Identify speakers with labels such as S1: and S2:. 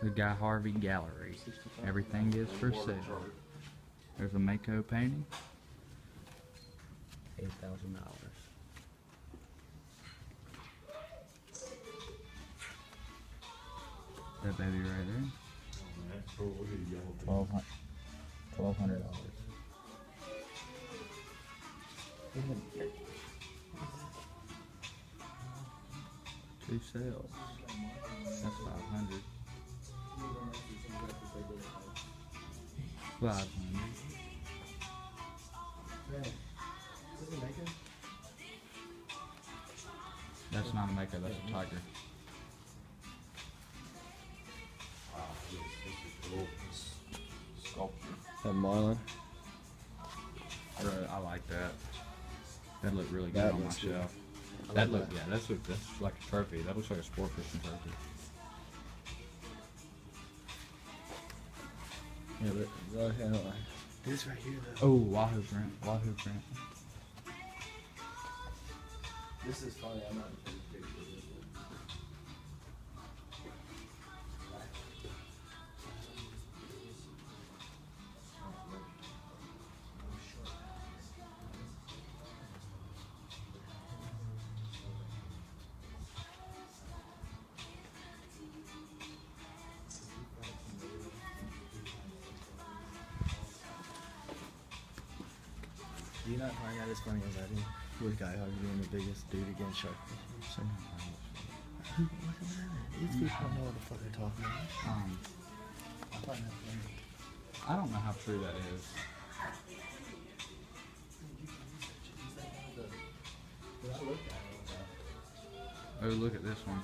S1: The Guy Harvey Gallery. Everything is for sale. There's a Mako painting. $8,000. That baby right there. $1,200. Two sales. That's 500. 500. That's not a Mako, that's a tiger.
S2: That Marlin.
S1: I like that. That looked really good on my shelf. That looked, yeah, that's like a trophy. That looks like a sport fishing trophy.
S2: Yeah, but this right here though.
S1: Oh, Wahoo print. Wahoo print.
S2: This is funny. I'm not taking pictures of this one. Do you not find that as funny as I do? With Guy Harvey being the biggest dude against shark fishing. Look at that. These people don't know what the fuck they're talking about. I find that funny.
S1: I don't know how true that is. Oh, look at this one.